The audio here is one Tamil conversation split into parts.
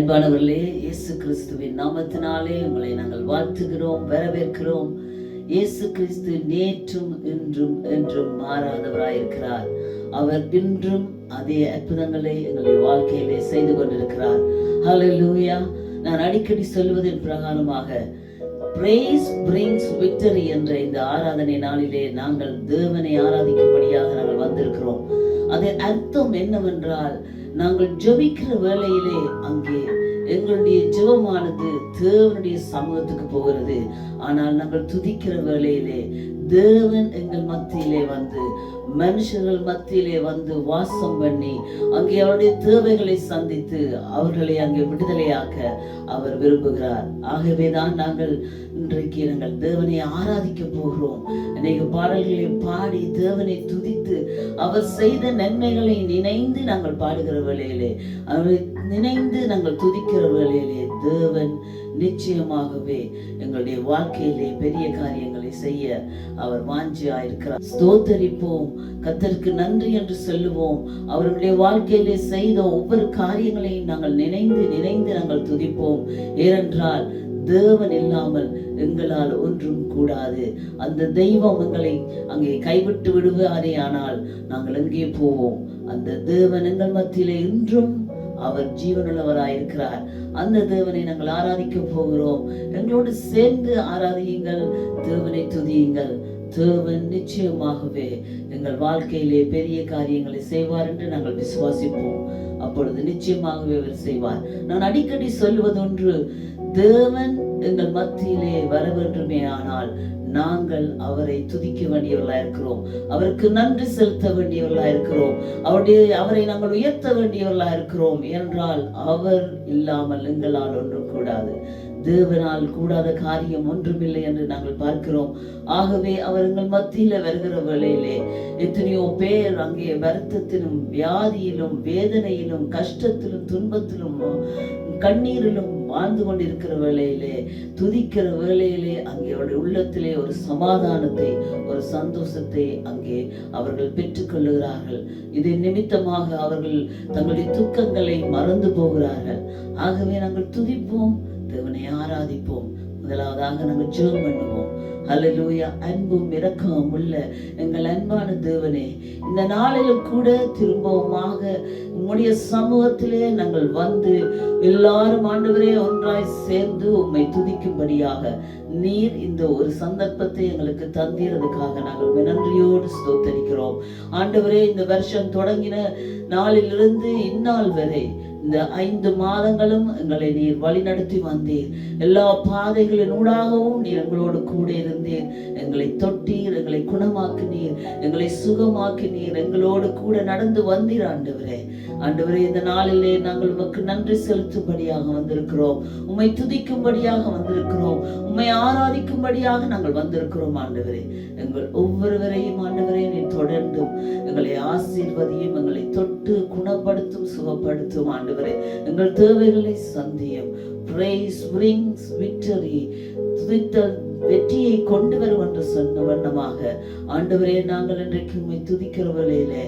அன்பானவர்களே, இயேசு கிறிஸ்துவின் நாமத்தினாலே உங்களை நாங்கள் வாழ்த்துகிறோம், வரவேற்கிறோம். இயேசு கிறிஸ்து நேற்றும் இன்றும் என்றும் மாறாதவராயிருக்கிறார். அவர் இன்றும் அதே அற்புதங்களை எங்களுடைய வாழ்க்கையிலே செய்து கொண்டிருக்கிறார். ஹல்லேலூயா. நான் அடிக்கடி சொல்வதன் பிரகாரமாக praise brings victory என்ற இந்த ஆராதனை நாளிலே நாங்கள் தேவனை ஆராதிக்கும்படியாக நாங்கள் வந்திருக்கிறோம். அதன் அர்த்தம் என்னவென்றால், நாங்கள் ஜெபிக்கிற வேளையிலே அங்கே எங்களுடைய ஜெபமானது தேவனுடைய சமூகத்துக்கு போகிறது. ஆனால் நாங்கள் துதிக்கிற வேளையிலே தேவன் எங்கள் மத்தியிலே வந்து, மனுஷர்கள் மத்தியிலே வந்து வாசம் பண்ணி அங்கே அவருடைய தேவைகளை சந்தித்து அவர்களை அங்கே விடுதலையாக்க அவர் விரும்புகிறார். ஆகவேதான் நாங்கள் இன்றைக்கு நாங்கள் தேவனை ஆராதிக்க போகிறோம். அநேக பாடல்களை பாடி தேவனை துதித்து அவர் செய்த நன்மைகளை நினைந்து நாங்கள் பாடுகிற வேளையிலே, அவரை நினைந்து நாங்கள் துதிக்கிற வேளையிலே தேவன் நிச்சயமாகவே எங்களுடைய வாழ்க்கையிலே பெரிய காரியங்களை செய்ய அவர் வாஞ்சியாயிருக்கிறார். ஸ்தோத்தரிப்போம், கர்த்தருக்கு நன்றி என்று சொல்லுவோம். அவர்களுடைய வாழ்க்கையிலே செய்த ஒவ்வொரு காரியங்களையும் நாங்கள் நினைந்து நினைந்து நாங்கள் துதிப்போம். ஏனென்றால் தேவன் இல்லாமல் எங்களால் ஒன்றும் கூடாது. அந்த தெய்வம் எங்களை அங்கே கைவிட்டு விடுவாரே, ஆனால் நாங்கள் எங்கே போவோம்? அந்த தேவன் எங்கள் மத்தியிலே இன்றும் அவர் ஜீவனுள்ளவராயிருக்கிறார். அந்த தேவனை நாங்கள் ஆராதிக்க போகிறோம். எங்களோடு சேர்ந்து ஆராதியுங்கள், தேவனை துதியுங்கள். தேவன் நிச்சயமாகவே எங்கள் வாழ்க்கையிலே பெரிய காரியங்களை செய்வார் என்று நாங்கள் விசுவாசிப்போம். அப்பொழுது நிச்சயமாகவே அவர் செய்வார். நான் அடிக்கடி சொல்வதொன்று, தேவன் எங்கள் மத்தியிலே வர வேண்டுமே ஆனால் நாங்கள் அவரை துதிக்க வேண்டியவர்களா இருக்கிறோம், அவருக்கு நன்றி செலுத்த வேண்டியவர்களா இருக்கிறோம், அவரை நாங்கள் உயர்த்த வேண்டியவர்களா இருக்கிறோம். என்றால் அவர் இல்லாமல் எங்களால் ஒன்றும் கூடாது. தேவனால் கூடாத காரியம் ஒன்றுமில்லை என்று நாங்கள் பார்க்கிறோம். ஆகவே அவர் எங்கள் மத்தியில வருகிற வேளையிலே எத்தனையோ பேர் அங்கே வருத்தத்திலும் வியாதியிலும் வேதனையிலும் கஷ்டத்திலும் துன்பத்திலும் கண்ணீரிலும் வாழ்ந்து கொண்டிருக்கிற வேளையிலே, துதிக்கிற வேளையிலே அங்கே அவருடைய உள்ளத்திலே ஒரு சமாதானத்தை, ஒரு சந்தோஷத்தை அங்கே அவர்கள் பெற்றுக்கொள்ளுகிறார்கள். இதை நிமித்தமாக அவர்கள் தங்களுடைய துக்கங்களை மறந்து போகிறார்கள். ஆகவே நாங்கள் துதிப்போம், தேவனை ஆராதிப்போம். முதலாவதாக நாங்கள் ஜெபம் பண்ணுவோம். ஹல்லேலூயா. அன்பும் இரக்கமும் உள்ள எங்கள் அன்பான தேவனே, இந்த நாளிலும் கூட திரும்பவுமாக உம்முடைய சமூகத்திலே நாங்கள் வந்து எல்லாரும் ஆண்டவரே ஒன்றாய் சேர்ந்து உம்மை துதிக்கும்படியாக நீர் இந்த ஒரு சந்தர்ப்பத்தை எங்களுக்கு தந்தீரதுக்காக நாங்கள் நன்றியோடு ஸ்தோத்தரிக்கிறோம். ஆண்டவரே, இந்த வருஷம் தொடங்கின நாளிலிருந்து இந்நாள் வரை இந்த 5 மாதங்களும் எங்களை நீர் வழி நடத்தி வந்தீர். எல்லா பாதைகளின் ஊடாகவும் நீர் எங்களோடு கூட இருந்தீர். எங்களை தொட்டீர், எங்களை குணமாக்கினீர், எங்களை சுகமாக்கினீர், எங்களோடு கூட நடந்து வந்தீர். ஆண்டவரே, இந்த நாளிலே நாங்கள் உமக்கு நன்றி செலுத்தும்படியாக வந்திருக்கிறோம், உம்மை துதிக்கும்படியாக வந்திருக்கிறோம், உம்மை ஆராதிக்கும்படியாக நாங்கள் வந்திருக்கிறோம். ஆண்டவரே, எங்கள் ஒவ்வொருவரையும் ஆண்டவரே நீர் தொடர்ந்தும் எங்களை ஆசீர்வதியும், எங்களை தொட்டு குணப்படுத்தும், சுகப்படுத்தும். ஆண்டவரே, எங்கள் தேவைகளை சந்தியும். Praise brings victory. துதித்தல் வெற்றியை கொண்டு வரும் என்று சொன்ன வண்ணமாக ஆண்டவரே, நாங்கள் இன்றைக்கு உம்மை துதிக்கிற வேளையிலே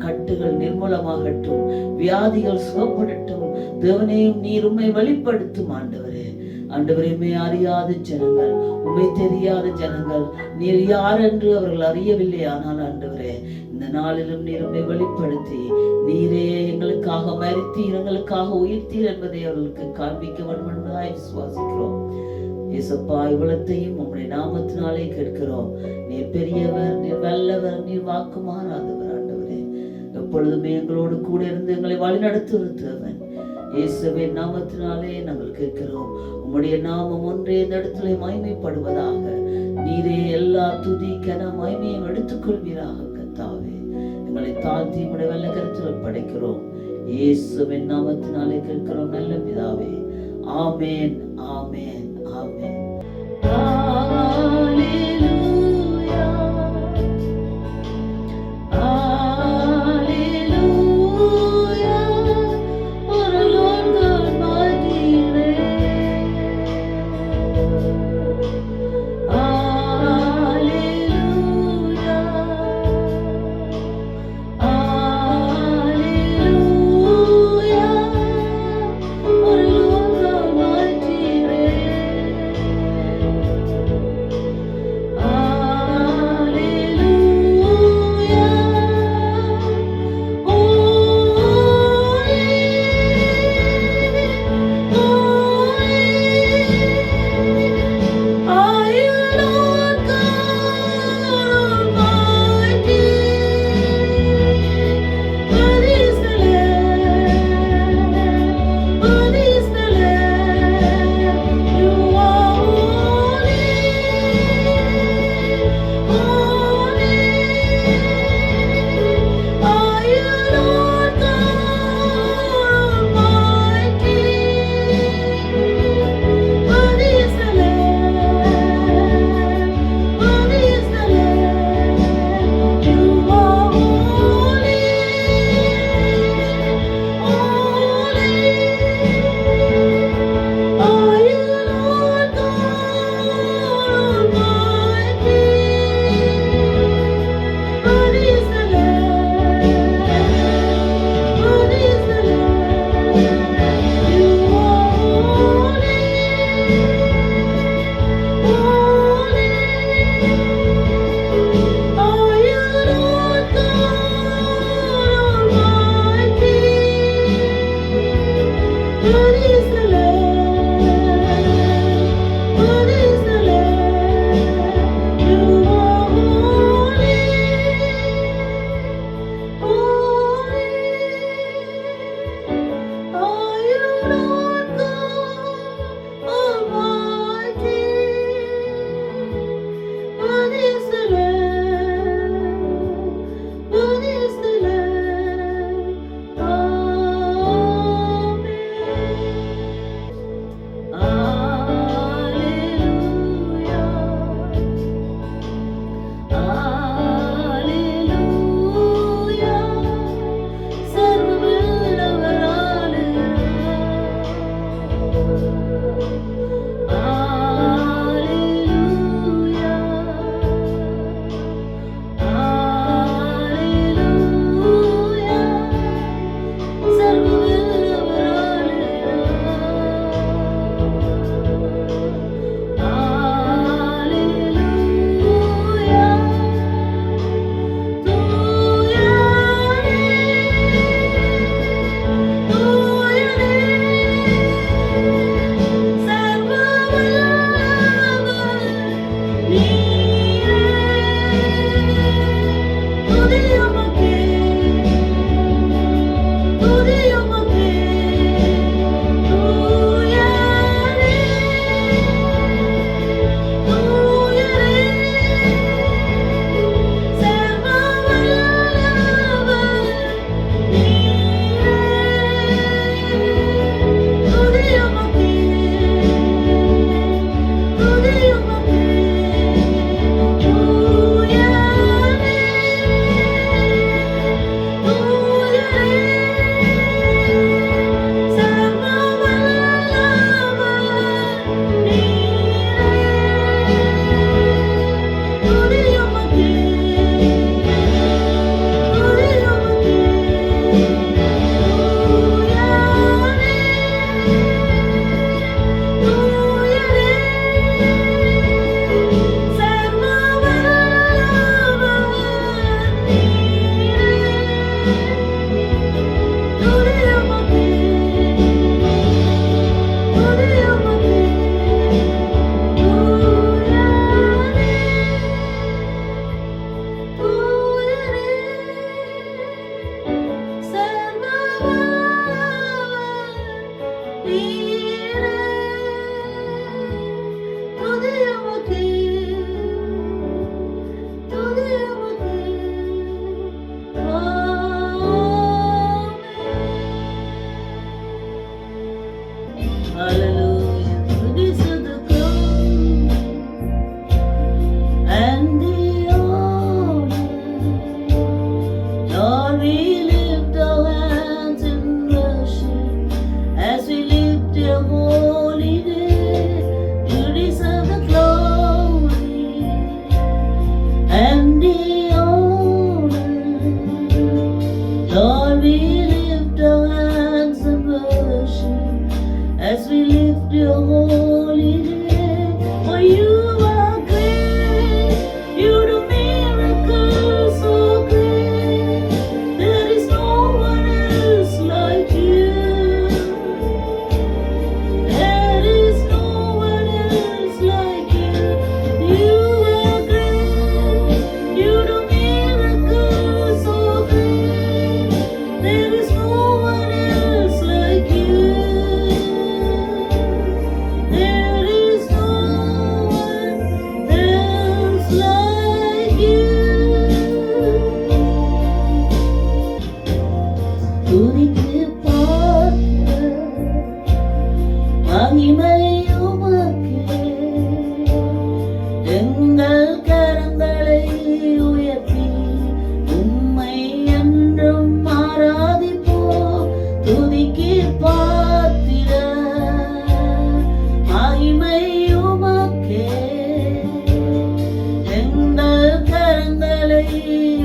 கட்டுகள் நிர்மூலமாகட்டும், வியாதிகள் சுகப்படட்டும். தேவனையும் நீர் உம்மை வெளிப்படுத்தும். ஆண்டவரே, உம்மை அறியாத ஜனங்கள், உம்மை தெரியாத ஜனங்கள், நீர் யார் என்று அவர்கள் அறியவில்லை. ஆனால் ஆண்டவரே, இந்த நாளிலும் நீர் உம்மை வெளிப்படுத்தி நீரே எங்களுக்காக மரித்தீர், எங்களுக்காக உயிர்த்தீர் என்பதை அவர்களுக்கு காண்பிக்க வேண்டும் என்பதாய் விசுவாசிக்கிறோம். இயேசப்பா, இவ்வளத்தையும் உம்முடைய நாமத்தினாலே கேட்கிறோம். நீர் பெரியவர், நீர் வல்லவர், நீர் வாக்கு மாறாதவர். ஆண்டவரே, எப்பொழுதுமே எங்களோடு கூட இருந்து எங்களை வழிநடத்துகிற தேவன், இயேசுவின் நாமத்தினாலே நாங்கள் கேட்கிறோம். உம்முடைய நாமம் ஒன்றே இந்த இடத்துல மகிமைப்படுவதாக. நீரே எல்லா துதி கன மகிமையும் எடுத்துக்கொள்வீராக. கர்த்தாவே, எங்களை தாழ்த்தி உம்முடைய வல்ல கரத்தில் படைக்கிறோம். இயேசுவின் நாமத்தினாலே கேட்கிறோம் நல்ல பிதாவே. ஆமென், ஆமென், ஆமென். Hallelujah.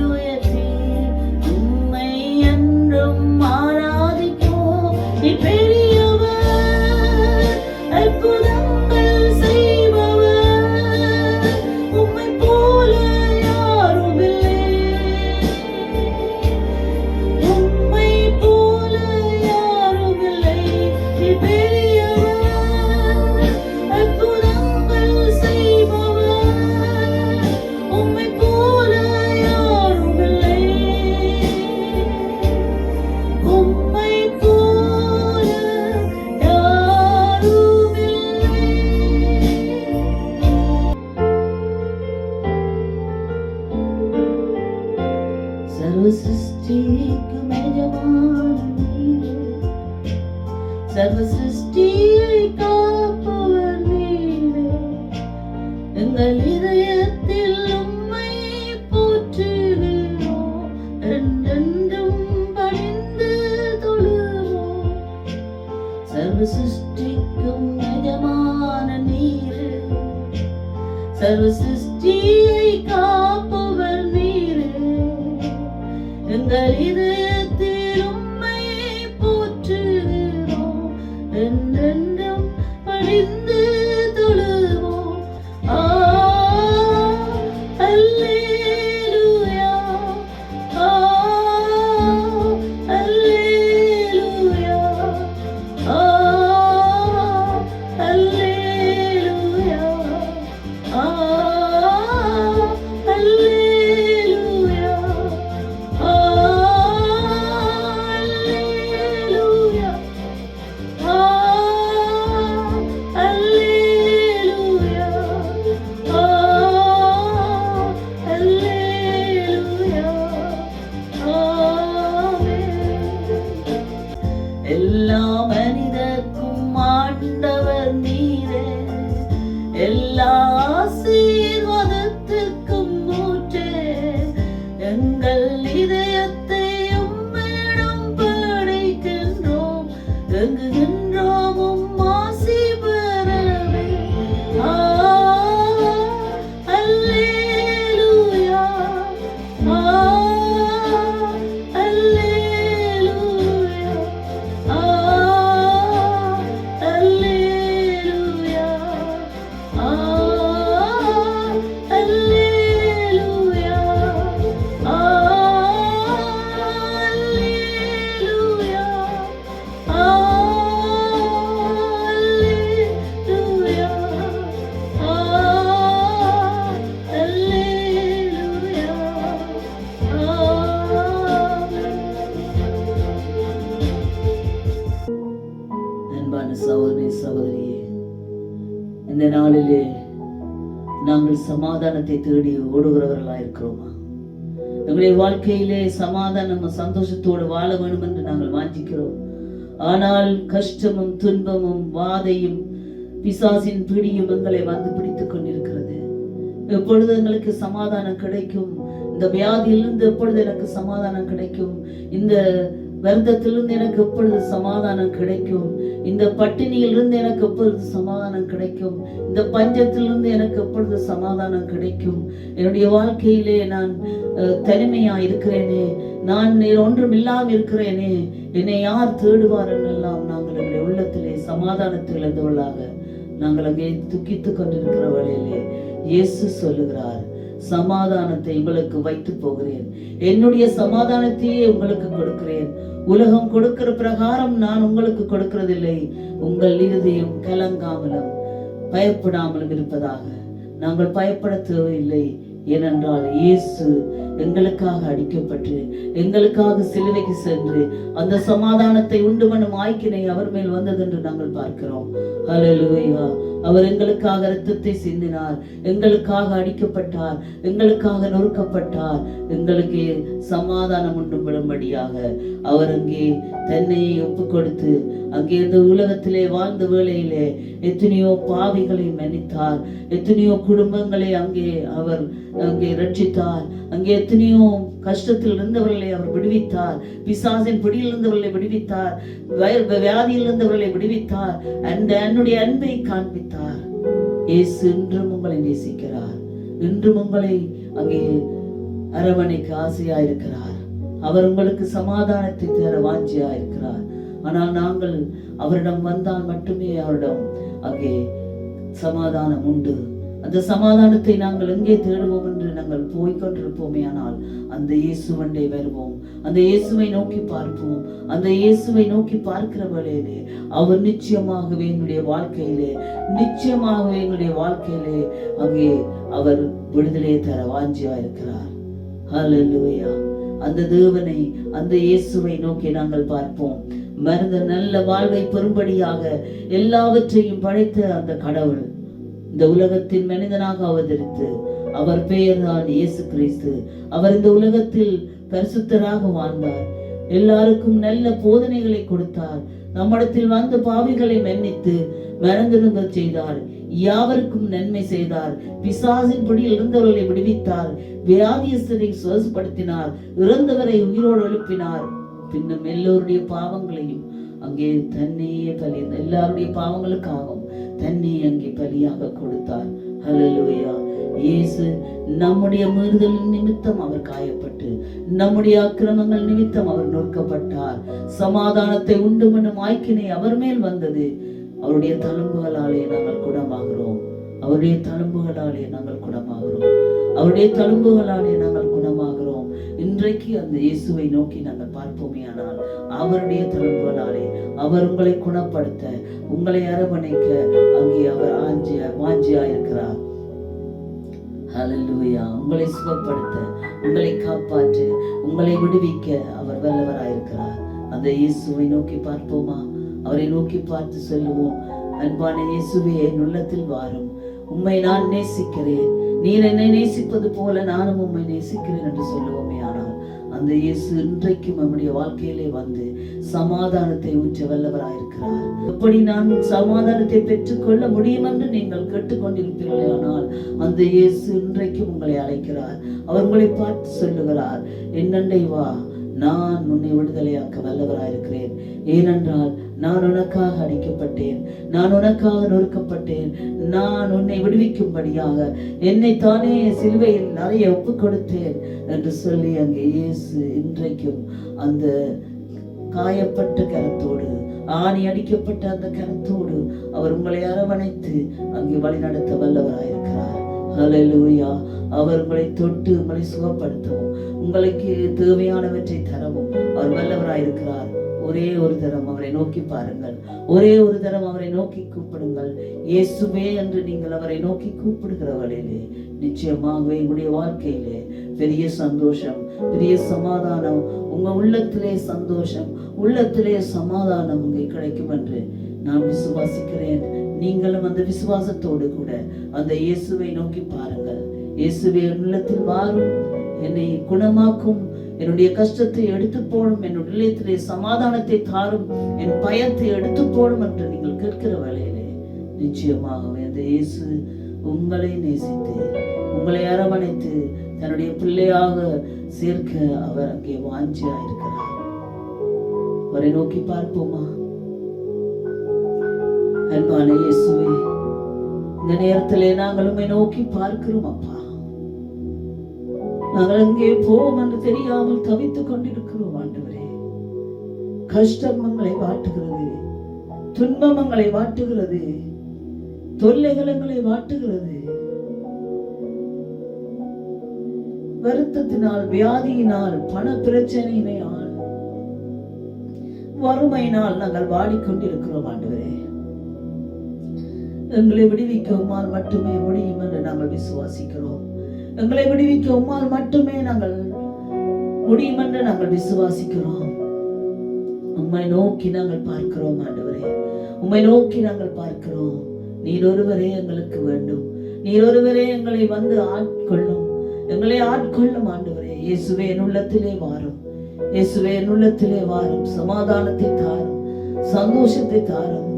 உயர்த்தி உம்மை என்றும் மாறா சிருஷ்டிக்கும் எஜமான நீரே, சர்வ சிருஷ்டியை காப்பவர் நீரே, எங்கள் இதயத்தில் உம்மை போற்றுகிறோம், என்றென்றும் பணிந்து தொழுவோம். சர்வ சிருஷ்டிக்கும் எஜமான நீரே, சர்வ சிருஷ்டியை காப்பவர் நீரே, எங்கள் இதயத்தில் உம்மை போற்றுகிறோம், என்றென்றும் பணிந்து தொழுவோம். அல்லேலூயா, அல்லேலூயா, அல்லேலூயா, அல்லேலூயா, அல்லேலூயா, அல்லேலூயா, அல்லேலூயா, ஆமென். எல்லா மனிதர்க்கும் ஆண்டவர் நீரே, எல்லா ஆசீர்வாதத்துக்கும் ஊற்றே, எங்கள் இதயத்தை உம்மிடம் படைக்கின்றோம், எங்குகின்றோம் உம் ஆசி பெறவே. அல்லேலூயா, அல்லேலூயா, அல்லேலூயா, அல்லேலூயா, அல்லேலூயா, அல்லேலூயா, அல்லேலூயா, அன்பான சகோதரி சகோதரியே, இந்த நாளிலே நாங்கள் சமாதானத்தை தேடி ஓடுகிறவர்களாக இருக்கிறோமா? எங்களுடைய வாழ்க்கையிலே சமாதானம் சந்தோஷத்தோடு வாழ வேண்டும் என்று நாங்கள் வாஞ்சிக்கிறோம். ஆனால் கஷ்டமும் துன்பமும் வாதையும் பிசாசின் பிடியும் எங்களை வந்து பிடித்துக் கொண்டிருக்கிறது. எப்பொழுது எங்களுக்கு சமாதானம் கிடைக்கும்? இந்த வியாதியிலிருந்து எப்பொழுது எனக்கு சமாதானம் கிடைக்கும்? இந்த வருத்தத்திலிருந்து எனக்கு எப்பொழுது சமாதானம் கிடைக்கும்? இந்த பட்டினியிலிருந்து எனக்கு எப்பொழுது சமாதானம் கிடைக்கும்? இந்த பஞ்சத்திலிருந்து எனக்கு எப்பொழுது சமாதானம் கிடைக்கும்? என்னுடைய வாழ்க்கையிலே நான் தனிமையா இருக்கிறேனே, நான் ஒன்றும் இல்லாமல் இருக்கிறேனே, என்னை யார் தேடுவார் என்றெல்லாம் நாங்கள் எங்களுடைய உள்ளத்திலே சமாதானத்தை இழந்தவர்களாக நாங்கள் அங்கே துக்கித்துக் கொண்டிருக்கிற வேளையிலே இயேசு சொல்லுகிறார், சமாதானத்தை உங்களுக்கு வைத்து போகிறேன், என்னுடைய சமாதானத்தையே உங்களுக்கு கொடுக்கிறேன். உலகம் கொடுக்கிற பிரகாரம் நான் உங்களுக்கு கொடுக்கிறதில்லை. உங்கள் இருதயம் கலங்காமலும் பயப்படாமலும் இருப்பதாக. நாங்கள் பயப்பட தேவையில்லை. ஏனென்றால் இயேசு எங்களுக்காக அடிக்கப்பட்டு எங்களுக்காக சிலுவைக்கு சென்று அந்த சமாதானத்தை உண்டு பண்ணும் ஆய்க்கினை அவர் மேல் வந்தது என்று நாங்கள் பார்க்கிறோம். ஹல்லேலூயா. அவர் எங்களுக்காக இரத்தத்தை சிந்தினார், எங்களுக்காக அடிக்கப்பட்டார், எங்களுக்காக நொறுக்கப்பட்டார், எங்களுக்கு சமாதானம் உண்டு பண்ணும்படியாக அவர் அங்கே தன்னையை ஒப்பு கொடுத்து அங்கே இந்த உலகத்திலே வாழ்ந்த வேளையிலே எத்தனையோ பாவிகளை மன்னித்தார், எத்தனையோ குடும்பங்களை அவர் அங்கே ரட்சித்தார், அங்கே எத்தனையோ கஷ்டத்தில் இருந்தவர்களை அவர் விடுவித்தார், பிசாசின் பிடியில் இருந்தவர்களை விடுவித்தார், வியாதியில் இருந்தவர்களை விடுவித்தார், என்னுடைய அன்பை காண்பித்தார். இயேசு இன்றும் உங்களை நேசிக்கிறார், இன்றும் உங்களை அங்கே அரவணைக்கு ஆசையா இருக்கிறார். அவர் உங்களுக்கு சமாதானத்தை தர வாஞ்சியா இருக்கிறார். ஆனால் நாங்கள் அவரிடம் வந்தால் மட்டுமே அவரிடம் அங்கே சமாதானம் உண்டு. அந்த சமாதானத்தை நாங்கள் எங்கே தேடுவோம் என்று நாங்கள் போய்கொண்டிருப்போமே. ஆனால் அந்த இயேசுவண்டை வருவோம், அந்த இயேசுவை நோக்கி பார்ப்போம். அந்த இயேசுவை நோக்கி பார்க்கிற வேளையிலே அவர் நிச்சயமாகவே எங்களுடைய வாழ்க்கையிலே அங்கே அவர் விடுதலை தர வாஞ்சியா இருக்கிறார். ஹல்லேலூயா. அந்த தேவனை, அந்த இயேசுவை நோக்கி நாங்கள் பார்ப்போம். மறந்த நல்ல வாழ்வை பெறும்படியாக எல்லாவற்றையும் படைத்த அந்த கடவுள் இந்த உலகத்தின் மனிதனாக அவதரித்து, அவர் பெயர் தான் இயேசு கிறிஸ்து. அவர் இந்த உலகத்தில் பரிசுத்தராக வாழ்ந்தார். எல்லாருக்கும் நல்ல போதனைகளை கொடுத்தார். நம்மிடத்தில் வந்த பாவிகளை மன்னித்து மறந்திருங்க செய்தார். யாவருக்கும் நன்மை செய்தார். பிசாசின் பிடியில் இருந்தவர்களை விடுவித்தார். வியாதியஸ்தரை சுவாசப்படுத்தினார். இறந்தவரை உயிரோடு எழுப்பினார். பின்னும் எல்லோருடைய பாவங்களையும் அங்கே தன்னையே பலி, எல்லாருடைய பாவங்களுக்காகவும் தன்னை அங்கே பலியாக கொடுத்தார். ஹல்லேலூயா. இயேசு நம்முடைய மீறுதலின் நிமித்தம் அவர் காயப்பட்டு, நம்முடைய அக்கிரமங்கள் நிமித்தம் அவர் நொறுக்கப்பட்டார். சமாதானத்தை உண்டு பண்ணும் ஆக்கினை அவர் மேல் வந்தது. அவருடைய தழும்புகளாலே நாங்கள் குணமாகிறோம். அவருடைய தழும்புகளாலே நாங்கள் குணமாகிறோம். அவருடைய தழும்புகளாலே நாங்கள் குணமாகிறோம். இன்றைக்கு அந்த இயேசுவை நோக்கி நாங்கள் பார்ப்போமே ஆனால், அவருடைய தழும்புகளாலே அவர் உங்களை குணப்படுத்த, உங்களை அரவணைக்க அங்கே அவர் வாஞ்சியா இருக்கிறார். ஹல்லேலூயா. உங்களை சுகப்படுத்த, உங்களை காப்பாற்ற, உங்களை விடுவிக்க அவர் வல்லவராயிருக்கிறார். அந்த இயேசுவை நோக்கி பார்ப்போமா? அவரை நோக்கி பார்த்து சொல்லுவோம், அன்பான இயேசுவே, என் உள்ளத்தில் வாரும். உம்மை நான் நேசிக்கிறேன். நீர் என்னை நேசிப்பது போல நானும் உம்மை நேசிக்கிறேன் என்று சொல்லுவோமே ஆனால், அந்த இயேசு இன்றைக்கும் நம்முடைய வாழ்க்கையிலே வந்து சமாதானத்தை ஊற்ற வல்லவராயிருக்கிறார். எப்படி நான் சமாதானத்தை பெற்றுக்கொள்ள முடியும் என்று நீங்கள் கேட்டுக்கொண்டிருப்பீர்களே ஆனால், அந்த இயேசு இன்றைக்கும் உங்களை அழைக்கிறார். அவர் உங்களை பார்த்து சொல்லுகிறார், என்னண்டை வா, நான் உன்னை விடுதலையாக்க வல்லவராயிருக்கிறேன். ஏனென்றால் நான் உனக்காக அடிக்கப்பட்டேன், நான் உனக்காக நொறுக்கப்பட்டேன். நான் உன்னை விடுவிக்கும்படியாக என்னை தானே சிலுவையில் நிறைய ஒப்பு கொடுத்தேன் என்று சொல்லி அங்கே இயேசு இன்றைக்கும் அந்த காயப்பட்ட கரத்தோடு, ஆணி அடிக்கப்பட்ட அந்த கரத்தோடு அவர் உங்களை அரவணைத்து அங்கே வழி நடத்த வல்லவராயிருக்கிறார். ஹல்லேலூயா. அவர் உங்களை தொட்டு உங்களை சுகப்படுத்தவும், உங்களுக்கு தேவையானவற்றை தரவும் அவர் வல்லவராயிருக்கிறார். ஒரே ஒரு தரம் அவரை நோக்கி பாருங்கள். ஒரே ஒரு தரம் அவரை நோக்கி கூப்பிடுங்கள். இயேசுவே என்று நீங்கள் அவரை நோக்கி கூப்பிடுகிறவர்களே, நிச்சயமாகவே உங்களுடைய வாழ்க்கையிலே பெரிய சந்தோஷம், பெரிய சமாதானம், உங்க உள்ளத்திலே சந்தோஷம், உள்ளத்திலே சமாதானம் உங்க கிடைக்கும் என்று நான் விசுவாசிக்கிறேன். நீங்களும் அந்த விசுவாசத்தோடு கூட அந்த இயேசுவை நோக்கி பாருங்கள். இயேசுவே, உள்ளத்தில் வாரும், என்னை குணமாக்கும், என்னுடைய கஷ்டத்தை எடுத்து போடும், என்னுடைய இல்லத்திலே சமாதானத்தை தாரும், என் பயத்தை எடுத்து போடும் என்று நீங்கள் கேட்கிற வேளையிலே நிச்சயமாகவே அந்த இயேசு உங்களை நேசித்து, உங்களை அரவணைத்து தன்னுடைய பிள்ளையாக சேர்க்க அவர் அங்கே வாஞ்சியா இருக்கிறார். அவரை நோக்கி பார்ப்போமா? அன்பான இயேசுவே, இந்த நேரத்திலே நாங்கள் உம்மை நோக்கி பார்க்கிறோம் அப்பா. நாங்கள் எங்கே போவோம் என்று தெரியாமல் தவித்துக் கொண்டிருக்கிறோம் ஆண்டவரே. கஷ்டம் எங்களை வாட்டுகிறது, துன்பம் எங்களை வாட்டுகிறது, தொல்லைகள் எங்களை வாட்டுகிறது. வருத்தத்தினால், வியாதியினால், பண பிரச்சனையினால், வறுமையினால் நாங்கள் வாடிக்கொண்டிருக்கிறோம் ஆண்டவரே. எங்களை விடுவிக்க உம்மால் மட்டுமே முடியும் என்று நாங்கள் விசுவாசிக்கிறோம். எங்களை விடுவிக்க உம்மால் மட்டுமே நாங்கள் முடியும் என்று நாங்கள் விசுவாசிக்கிறோம். உம்மை நோக்கி நாங்கள் பார்க்கிறோம் ஆண்டவரே. உம்மை நோக்கி நாங்கள் பார்க்கிறோம். நீர் ஒருவரே எங்களுக்கு வேண்டும். நீர் ஒருவரே எங்களை வந்து ஆட்கொள்ளும், எங்களை ஆட்கொள்ளும் ஆண்டவரே. இயேசுவே, என் உள்ளத்திலே வாரும். இயேசுவே, என் உள்ளத்திலே வாரும். சமாதானத்தை தாரும், சந்தோஷத்தை தாரும்.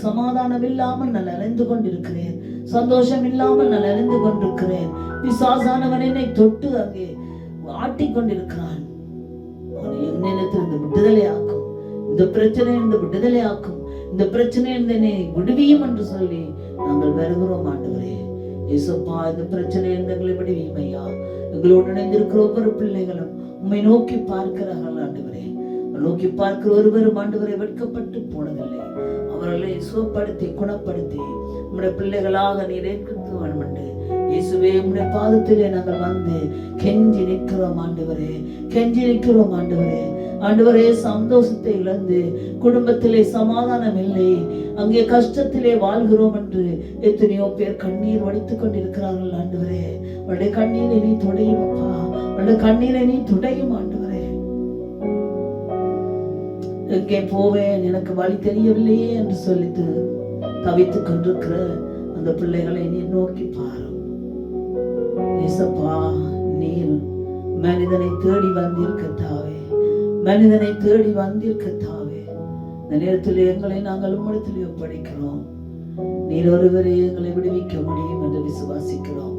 சமாதானம் இல்லாமல் நான் அலைந்து கொண்டிருக்கிறேன், சந்தோஷம் இல்லாமல் நான் அலைந்து கொண்டிருக்கிறேன். பிசாசானவன் என்னை தொட்டு அங்கே ஆட்டிக்கொண்டிருக்கிறான். என்னிடத்திலிருந்து விடுதலை ஆக்கும், இந்த பிரச்சனை இருந்து விடுதலை ஆக்கும், இந்த பிரச்சனை என்னை விடுவியும் என்று சொல்லி நாங்கள் வருகிறோம் ஆண்டவரே. இயேசுப்பா, இந்த பிரச்சனை எங்களை விடுவியும் ஐயா. எங்களோடு இணைந்திருக்கிற ஒவ்வொரு பிள்ளைகளும் உம்மை நோக்கி பார்க்கிறார்கள் ஆண்டவரே. நோக்கி பார்க்கிற ஒருவரும் ஆண்டவரை வெட்கப்பட்டு போனதில்லை. அவர்களை சுகப்படுத்தி குணப்படுத்தி நம்முடைய பிள்ளைகளாக நீர் ஏற்று வேண்டும் என்று இயேசுவே, உம்முடைய பாதத்திலே நாங்கள் வந்து கெஞ்சி நிற்கிறோம் ஆண்டவரே, கெஞ்சி நிற்கிறோம் ஆண்டவரே. ஆண்டவரே, சந்தோஷத்தை இழந்து குடும்பத்திலே சமாதானம் இல்லை, அங்கே கஷ்டத்திலே வாழ்கிறோம் என்று எத்தனையோ பேர் கண்ணீர் வடித்துக் கொண்டிருக்கிறார்கள் ஆண்டவரே. அவருடைய கண்ணீரை நீ துடையும் அப்பா, அவருடைய கண்ணீரை நீ துடையும் ஆண்டவரே. எங்கே போவேன், எனக்கு வழி தெரியவில்லையே என்று சொல்லிட்டு தவித்துக் கொண்டிருக்கிற அந்த பிள்ளைகளை நீ நோக்கி பாரும். ஏசப்பா, நீர் மனிதனை தேடி வந்தீர் கர்த்தாவே, மனிதனை தேடி வந்தீர் கர்த்தாவே. இந்த நேரத்தில் எங்களை நாங்கள் உம்மிடத்தில் ஒப்படைக்கிறோம். நீர் ஒருவரே எங்களை விடுவிக்க முடியும் என்று விசுவாசிக்கிறோம்.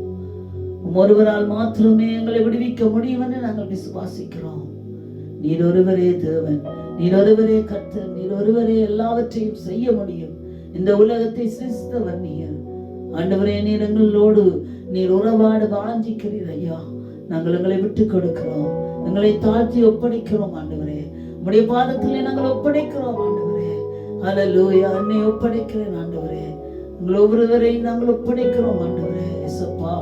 ஒருவரால் மாத்திரமே எங்களை விடுவிக்க முடியும் என்று நாங்கள் விசுவாசிக்கிறோம். நீர் ஒருவரே தேவன், நீர் ஒருவரே கர்த்தர், நீர் ஒருவரே எல்லாவற்றையும் செய்ய முடியும். இந்த உலகத்தை சிருஷ்டித்தவர் நீர். ஆண்டவரே, நீர் எங்களோடு நீர் உறவாட வாஞ்சிக்கிறீர் ஐயா. நாங்கள் எங்களை விட்டு கொடுக்கிறோம், எங்களை தாழ்த்தி ஒப்படைக்கிறோம் ஆண்டவரே. உம்முடைய பாதத்திலே நாங்கள் ஒப்படைக்கிறோம் ஆண்டவரே. ஹல்லேலூயா. என்னை ஒப்படைக்கிறேன் ஆண்டவரே, உங்கள் ஒவ்வொருவரையும் நாங்கள் ஒப்படைக்கிறோம் ஆண்டவரே. இயேசுப்பா,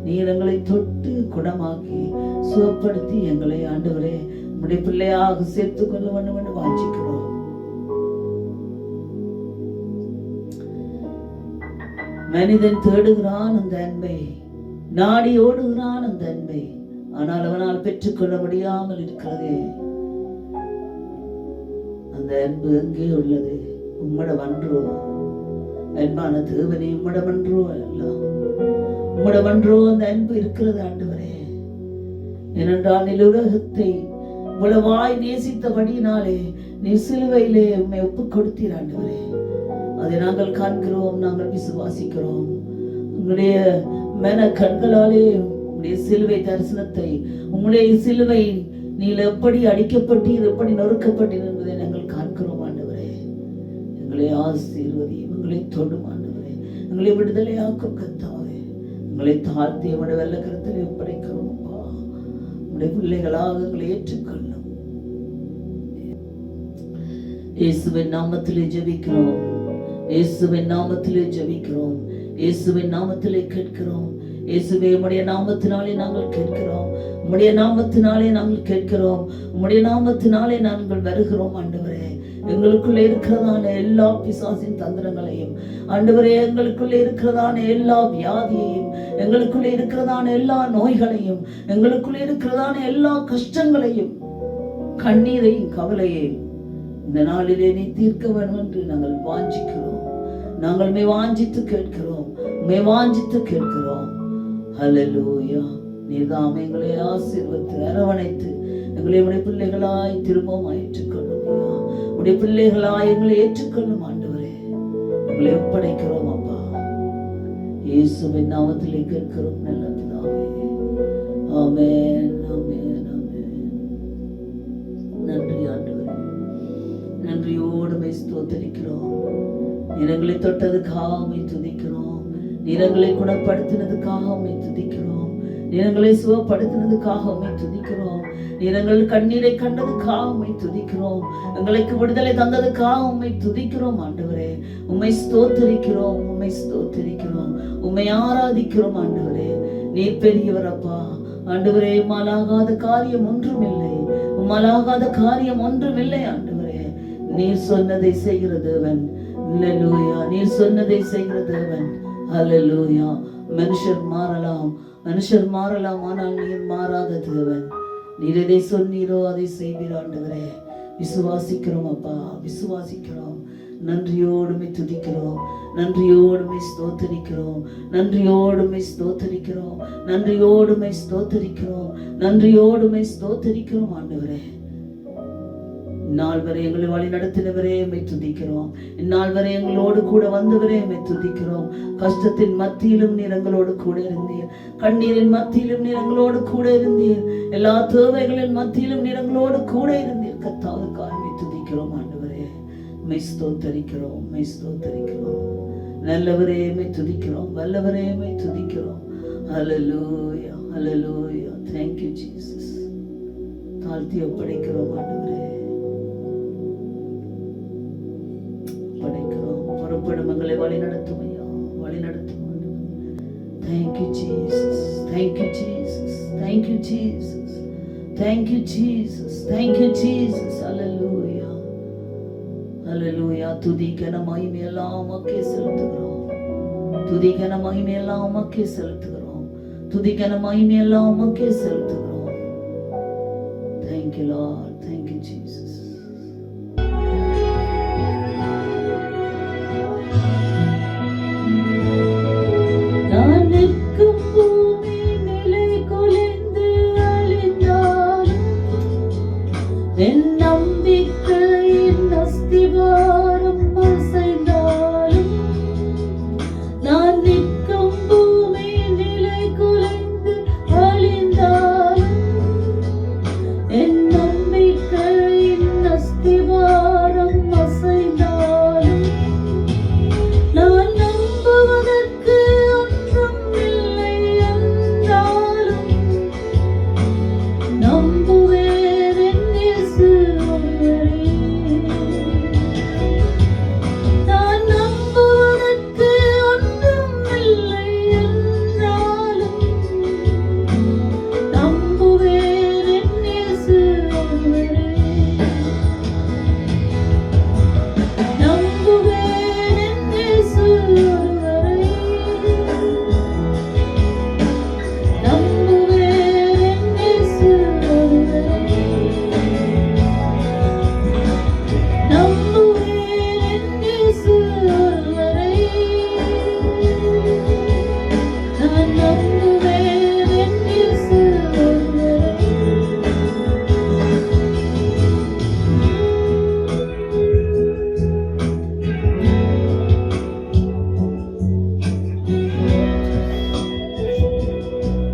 நீர் எங்களை தொட்டு குணமாக்கி சுகப்படுத்தி எங்களை ஆண்டவரே உம்முடைய பிள்ளையாக சேர்த்துக் கொள்ள வேண்டும் என்று வாஞ்சிக்கிறோம். மனிதன் தேடுகிறான் அந்த அன்பை, நாடி ஓடுகிறான் அந்த அன்பை, ஆனால் அவனால் பெற்றுக்கொள்ள முடியாமல் இருக்கிறதே. அந்த அன்பு எங்கே உள்ளது? உம்மிடமன்றோ அன்பான தேவனே? உம்மிடமன்றோ எல்லாம் உம்மிடமன்றோ அந்த அன்பு இருக்கிறது ஆண்டவரே. ஏனென்றால் நீர் உலகத்தை உளவாய் நேசித்தபடியினாலே நீர் சிலுவையிலே உம்மை ஒப்புக் கொடுத்தீர் ஆண்டவரே. அதை நாங்கள் காண்கிறோம், நாங்கள் விசுவாசிக்கிறோம். உங்களுடைய மன கண்களாலே உங்களுடைய சிலுவை தரிசனத்தை, உங்களுடைய சிலுவை நீர் எப்படி அடிக்கப்பட்டீர், எப்படி நொறுக்கப்பட்டீர் என்பதை நாங்கள் காண்கிறோம் ஆண்டவரே. எங்களை ஆசீர்வதியும், எங்களை தொடும் ஆண்டவரே, எங்களை விடுதலையாக்கும் கர்த்தாவே. எங்களை தாழ்த்தி உடைய வெள்ள கருத்திலே ஒப்படைக்கிறோம் அப்பா. உடைய பிள்ளைகளாக எங்களை ஏற்றுக்கொள்ளும். இயேசுவின் நாமத்திலே ஜெபிக்கிறோம், இயேசுவின் நாமத்திலே ஜெபிக்கிறோம், இயேசுவின் நாமத்திலே கேட்கிறோம். இயேசுவே, உம்முடைய நாமத்தினாலே நாங்கள் கேட்கிறோம், உம்முடைய நாமத்தினாலே நாங்கள் கேட்கிறோம், உம்முடைய நாமத்தினாலே நாங்கள் வருகிறோம் ஆண்டவரே. எங்களுக்குள்ளே இருக்கிறதான எல்லா பிசாசின் தந்திரங்களையும் ஆண்டவரே, எங்களுக்குள்ளே இருக்கிறதான எல்லா வியாதியையும், எங்களுக்குள்ளே இருக்கிறதான எல்லா நோய்களையும், எங்களுக்குள்ளே இருக்கிறதான எல்லா கஷ்டங்களையும், கண்ணீரையும் கவலையையும் இந்த நாளிலே நீ தீர்க்க வேண்டும் என்று நாங்கள் வாஞ்சிக்கிறோம். நாங்கள் வாஞ்சித்து கேட்கிறோம், வாஞ்சித்து கேட்கிறோம். ஹல்லேலூயா. நீர்தாம் எங்களை ஆசீர்வதித்து அரவணைத்து எங்களை உடைய பிள்ளைகளாய் திரும்பவும் ஏற்றுக்கொள்ளும். உடைய பிள்ளைகளாய் எங்களை ஏற்றுக்கொள்ளும் ஆண்டவரே. எங்களை ஒப்படைக்கிறோம் அப்பா. இயேசுவின் நாமத்திலே கேட்கிறோம் நல்ல பிதாவே. ஆமென், ஆமென், ஆமென். நன்றி ஆண்டவரே, நன்றியோடு உம்மை ஸ்தோத்திரிக்கிறோம். நிறங்களை தொட்டதுக்காக உம்மை துதிக்கிறோம், நிறங்களை குணப்படுத்தினதுக்காக உம்மை துதிக்கிறோம், நிறங்களை சுகப்படுத்தினதுக்காக உம்மை துதிக்கிறோம், நிறங்கள் கண்ணீரை கண்டதுக்காக உம்மை துதிக்கிறோம், எங்களுக்கு விடுதலை தந்ததுக்காக உம்மை துதிக்கிறோம் ஆண்டவரே. உம்மை ஸ்தோத்திரிக்கிறோம், உம்மை ஸ்தோத்திரிக்கிறோம், உம்மை ஆராதிக்கிறோம் ஆண்டவரே. நீர் பெரியவர் அப்பா ஆண்டவரே. உம்மாலாகாத காரியம் ஒன்றும் இல்லை, உம்மாலாகாத காரியம் ஒன்றும் இல்லை ஆண்டவரே. நீர் சொன்னதை செய்கிற தேவன். ஹல்லேலூயா. நீர் சொன்னதை செய்கிற தேவன். ஹல்லேலூயா. மனுஷர் மாறலாம், மனுஷர் மாறலாம், ஆனால் நீர் மாறாத தேவன். நீர் எதை சொன்னீரோ அதை செய்வீர் ஆண்டவரே. விசுவாசிக்கிறோம் அப்பா, விசுவாசிக்கிறோம். நன்றியோடுமை துதிக்கிறோம், நன்றியோடுமை ஸ்தோத்தரிக்கிறோம், நன்றியோடுமை ஸ்தோத்தரிக்கிறோம், நன்றியோடுமை ஸ்தோத்தரிக்கிறோம், நன்றியோடுமை ஸ்தோத்தரிக்கிறோம் ஆண்டவரே. இந்நாள் வரை எங்களை வழி நடத்தினவரே உம்மை துதிக்கிறோம். இந்நாள் வரை எங்களோடு கூட வந்தவரே உம்மை துதிக்கிறோம். கஷ்டத்தின் மத்தியிலும் நீர் எங்களோடு கூட இருந்தீர், கண்ணீரின் மத்தியிலும் நீர் எங்களோடு கூட இருந்தீர், எல்லா தேவைகளின் மத்தியிலும் நீர் எங்களோடு கூட இருந்தீர். கர்த்தாவுக்காக உம்மை துதிக்கிறோம் ஆண்டவரே. உம்மை ஸ்தோத்தரிக்கிறோம், உம்மை ஸ்தோத்தரிக்கிறோம். நல்லவரே உம்மை துதிக்கிறோம், வல்லவரே உம்மை துதிக்கிறோம். ஹல்லேலூயா, ஹல்லேலூயா. Thank you Jesus. தாழ்த்தி ஒப்படைக்கிறோம் ஆண்டவரே, புறப்படும் எங்களை வழி நடத்தும் ஐயா, வழி நடத்தும் ஆண்டவரே. Thank you Jesus, thank you Jesus, thank you Jesus, thank you Jesus, thank you Jesus. Hallelujah, hallelujah. துதி கன மகிமை எல்லாம் உமக்கே செலுத்துகிறோம், துதி கன மகிமை எல்லாம் உமக்கே செலுத்துகிறோம், துதி கன மகிமை எல்லாம் உமக்கே செலுத்துகிறோம். Thank you Lord, thank you Jesus. நான் நிற்கும் பூமி நிலை குலைந்து அழிந்தாலும் என் நம்பிக்கையின் அஸ்திவாரம் அசைந்தாலும் நான் நிற்கும் பூமி நிலை குலைந்து அழிந்தாலும் என் நம்பிக்கையின் அஸ்திவாரம் அசைந்தாலும் நான் நம்புவதற்கு ஒன்றும் இல்லை என்றாலும் நம்புவேன் என் இயேசு ஒருவரே. நான் நம்புவதற்கு ஒன்றும் இல்லை என்றாலும் நம்புவேன் என் இயேசு ஒருவரே. நம்புவேன் என் இயேசு ஒருவரே. நம்புவேன் என் இயேசு ஒருவரே. நம்புவேன் என் இயேசு ஒருவரே. நான் நம்புவேன் என் இயேசு ஒருவரே.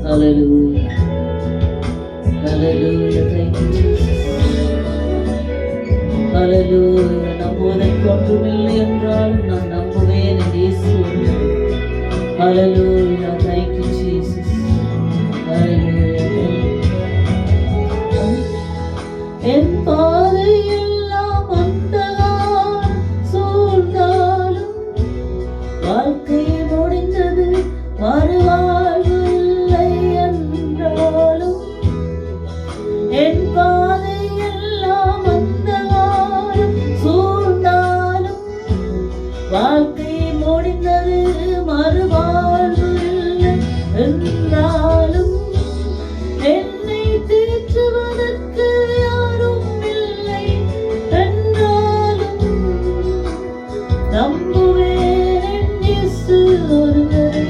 Hallelujah. Hallelujah. Thank you, Jesus. Hallelujah. நம்புவதற்கு ஒன்றுமில்லை என்றாலும் நான் நம்புவேன் என் இயேசு ஒருவரே. Hallelujah. Thank you, Jesus. Hallelujah. என் பாதையெல்லாம் அந்தகாரம் சூழ்ந்தாலும் வாழ்க்கை முடிந்தது மறுவாழ்வு இல்லை என்றாலும் என் பாதையெல்லாம் அந்தகாரம் சூழ்ந்தாலும் வாழ்க்கை முடிந்தது மறுவாழ்வு இல்லை என்றாலும் என்னை தேற்றுவதற்கு யாரும் இல்லை என்றாலும் நம்புவேன் என் இயேசு ஒருவரே.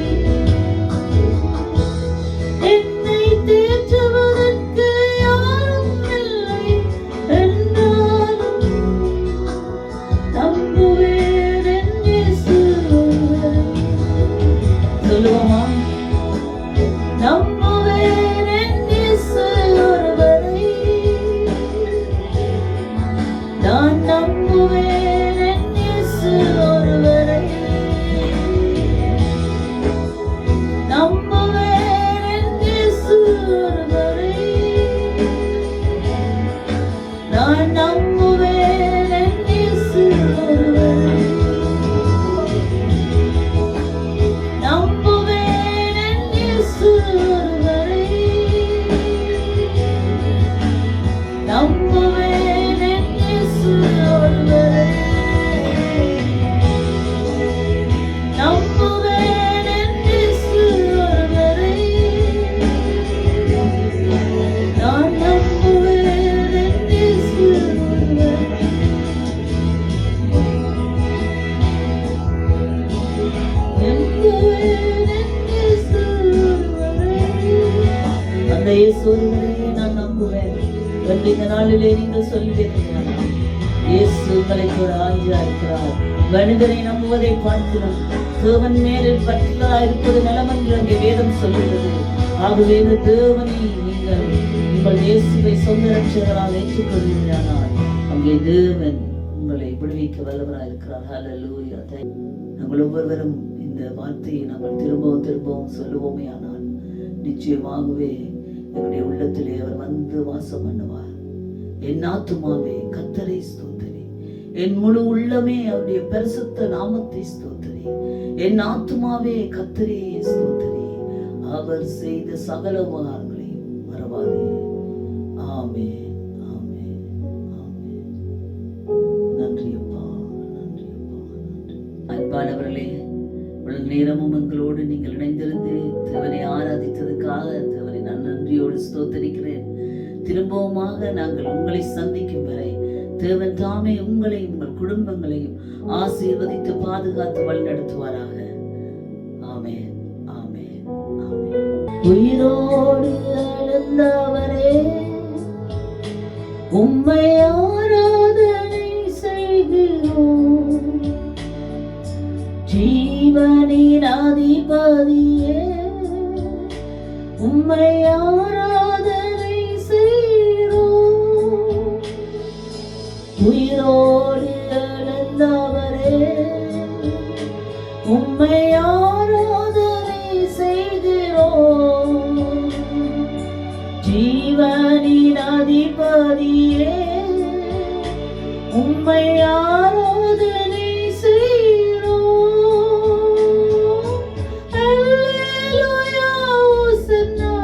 என்னை தேற்றுவதற்கு யாரும் இல்லை என்றாலும் நம்புவேன் என் இயேசு ஒருவரே. சொல்லுவோமா? நம்புவேன் என் இயேசு ஒருவரே. நான் நம்புவேன் என் இயேசு ஒருவரே. நம்புவேன் என் இயேசு ஒருவரே. நான் நம்புவேன் என் இயேசு ஒருவரே. நம்புவேன் என் இயேசு ஒருவரே. நம்புவேன் என் இயேசு ஒருவரே. நம்புவேன் என் இயேசு ஒருவரே. நான் நம்புவேன் என் இயேசு ஒருவரே. நம்புவேன் என் இயேசு ஒருவரே. அந்த இயேசு ஒருவரே நான் நம்புவேன் என்று இந்த நாளிலே நீங்கள் சொல்லுவீர்கள். இயேசு உங்களை கூட ஆஜரா இருக்கிறார். மனிதனை நம்புவதை பார்க்கிறோம். தேவன் மேலில் பற்றுதலா இருப்பது நலம் என்று அங்கே வேதம் சொல்லுகிறது. ஆகவே இந்த தேவனை நீங்கள் உங்கள் இயேசுவை சொந்த ரட்சகராக ஏற்றுக்கொள்வீர்களானால் அங்கே தேவன் உங்களை விடுவிக்க வல்லவராக இருக்கிறார். ஹல்லேலூயா. நாங்கள் ஒவ்வொருவரும் இந்த வார்த்தையை நாங்கள் திரும்பவும் சொல்லுவோமே ஆனால் நிச்சயமாகவே எங்களுடைய உள்ளத்திலே அவர் வந்து வாசம் பண்ணுவார். என் ஆத்துமாவே கர்த்தரை ஸ்தோத்திரி, என் முழு உள்ளமே அவருடைய பரிசுத்த நாமத்தை ஸ்தோத்திரி. என் ஆத்துமாவே கர்த்தரை ஸ்தோத்திரி, அவர் செய்த சகல உபகாரங்களையும் மறவாதே. ஆமென், ஆமென், ஆமென். நன்றி அப்பா, நன்றி அப்பா, நன்றி. அன்பானவர்களே, இவ்வளவு நேரமும் எங்களோடு நீங்கள் இணைந்திருந்து தேவனை ஆராதித்ததுக்காக தேவனை நான் நன்றியோடு ஸ்தோத்தரிக்கிறேன். திரும்பவுமாக நாங்கள் உங்களை சந்திக்கும் வரை தேவன் தாமே உங்களையும் உங்கள் குடும்பங்களையும் ஆசீர்வதித்து பாதுகாத்து வழிநடத்துவாராக. ஆமென், ஆமென், ஆமென். உயிரோடு எழுந்தவரே, உம்மை ஆராதனை செய்கிறோம். ஜீவனின் அதிபதியே, உம்மை ஆராதனை செய்கிறோம். உயிரோடு எழுந்தவரே, உம்மை ஆராதனை செய்கிறோம். ஜீவனின் அதிபதியே, உம்மை ஆராதனை செய்கிறோம். அல்லேலூயா ஓசன்னா,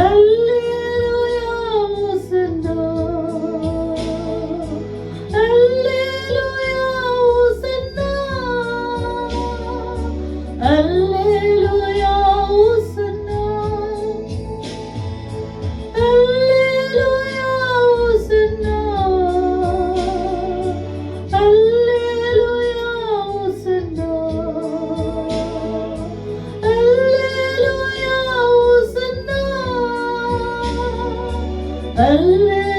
அல்லேலூயா ஓசன்னா, அல்லேலூயா ஓசன்னா, அல்லேலூயா ஓசன்னா, அல்லேலூயா ஓசன்னா, அல்லேலூயா ஓசன்னா, அல்லேலூயா ஓசன்னா, அல்லேலூயா